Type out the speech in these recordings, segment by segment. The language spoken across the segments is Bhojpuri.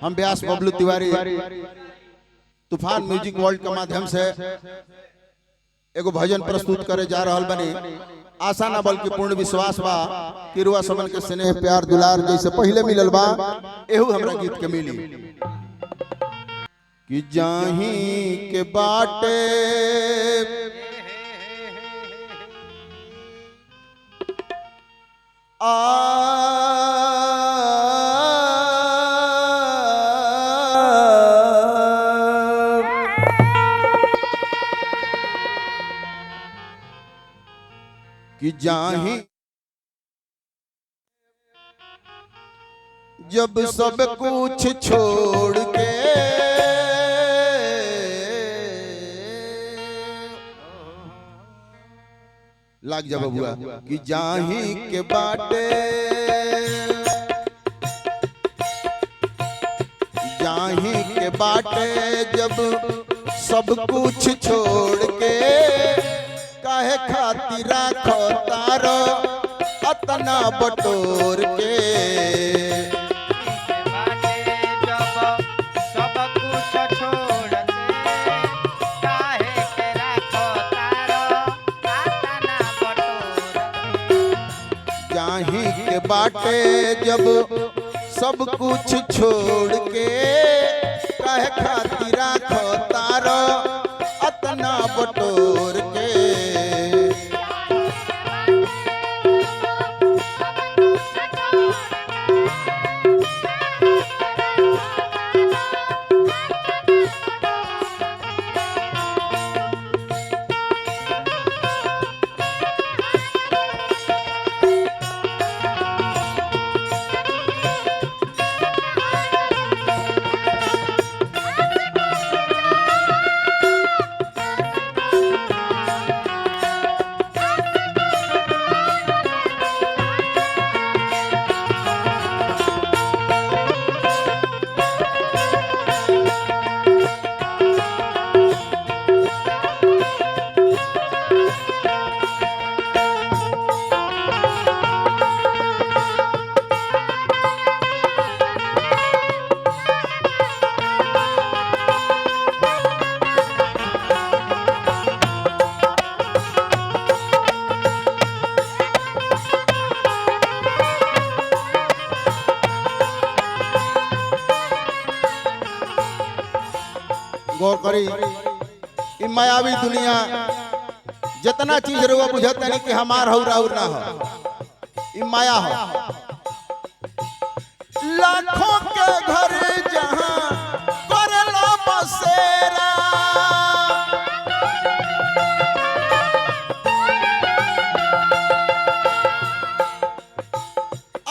हम व्यास बबलू तिवारी तूफान म्यूजिक वर्ल्ड के माध्यम से एगो भजन प्रस्तुत करे जा रहा बने। आशा ना बल्कि पूर्ण विश्वास बा कि रुआ समन के स्नेह प्यार दुलार जैसे पहले मिलल बा एहू हमरा गीत के मिली। कि जाही के बाटे कि जाही जब सब कुछ छोड़ के लाग जा बबुआ कि जाही के बाटे जाही के बाटे जब सब कुछ छोड़ के काहे खातिर राखो तारो अतना बटोर के। बाटे जब सब कुछ छोड़ के काहे खातिर राखो तारो अतना बटोर के। गौर करी इ मायावी दुनिया जितना चीज रहुआ बुझत नहीं कि हमार हो राउर ना हो इ माया हो। लाखों के घर जहां करलो बसेरा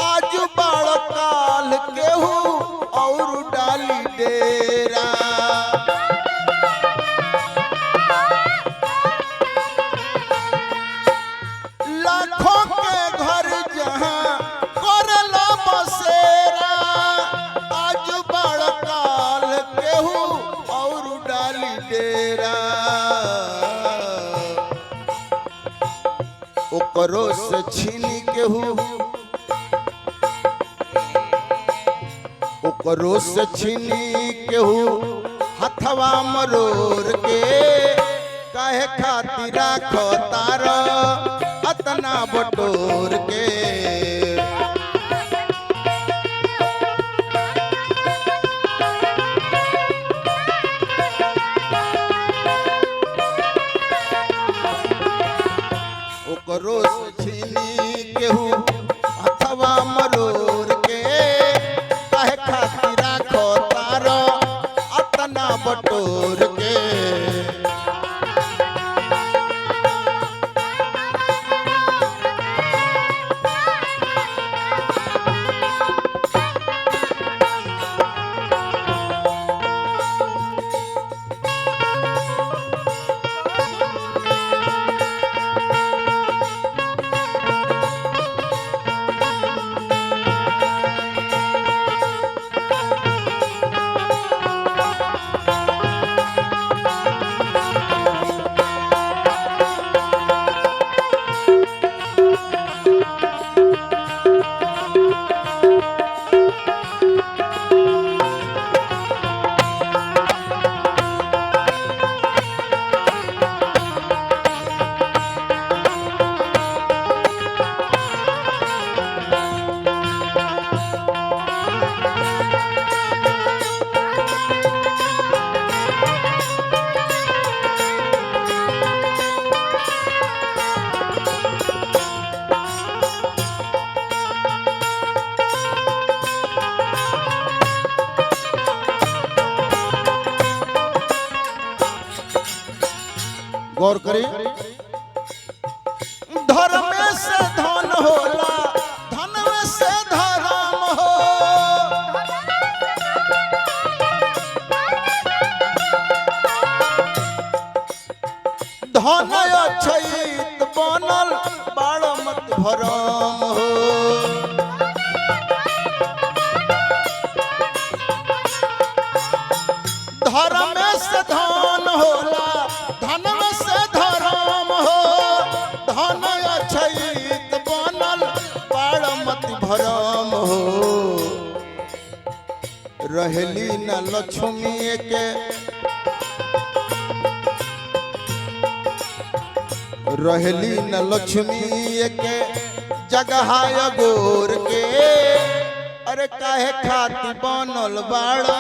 आज बड़ काल केहू और डाली डेरा। ओकरो से छीनी केहू ओकरो से छीनी केहू हथवा मरोर के काहे खातिर राखो तारो अतना बटोर के। ओकरो से छीनी केहू हथवा मरोर के काहे खातिर राखो तारो अतना बटोर के। गौर करी धर्म से धन होला धन से धर्म हो धन अछैत बनल बाड़ मत भरम हो धर्म से धन होला धन से धर्म हो धन अछैत बनल बाड़ मत भरम हो रहली न लक्ष्मी के रहली न लक्ष्मी के जगहाय गोर के अरे काहे खाती बनल बाड़ा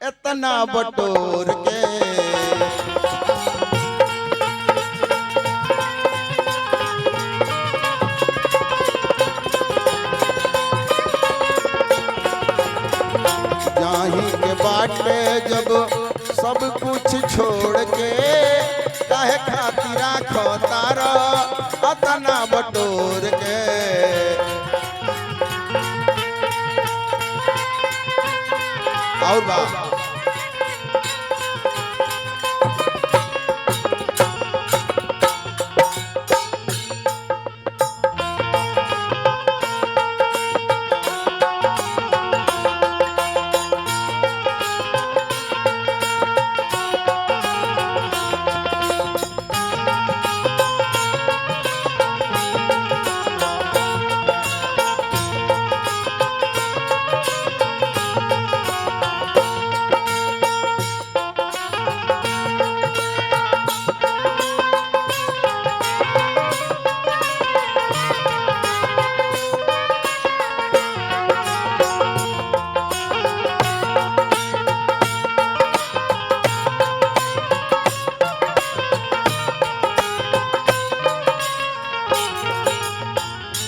इतना बटोर के जाही के बाटे जब सब कुछ छोड़ के काहे खातिर राखो तारा अतना बटोर के और बात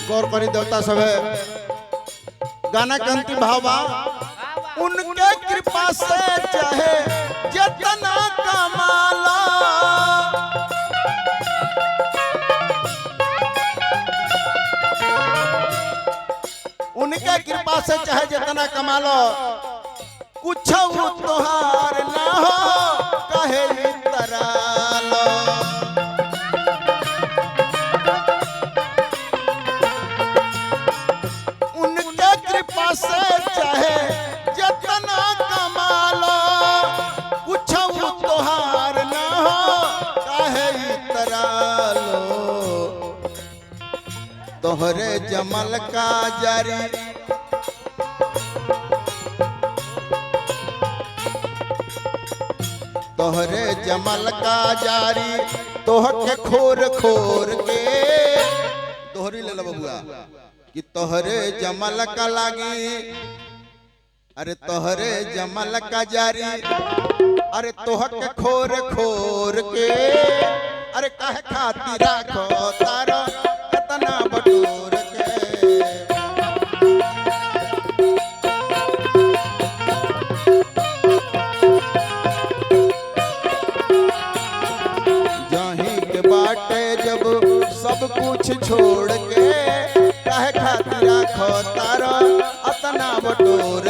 गौर करी देवता सब गाना के अंतिम भावा उनके कृपा से चाहे जितना कमाला उनके कृपा से चाहे जितना कमालो कुछ तोहार ना हो कहे तरालो से चाहे जितना कमालो कुछ तोहार ना हो काहे तरालो तोहरे जमल का जारी तोहरे जमल का जारी तोह के खोर खोर के तोहरी ले लो बबुआ कि तोहरे जमल का लागी अरे तोहरे जमल का जारी अरे तोह के खोर खोर के अरे काहे खातिर राखो तारा इतना बटोर के जाही के बाटे जब सब कुछ छोड़ के काहे खातिर राखो तारा अतना बटोर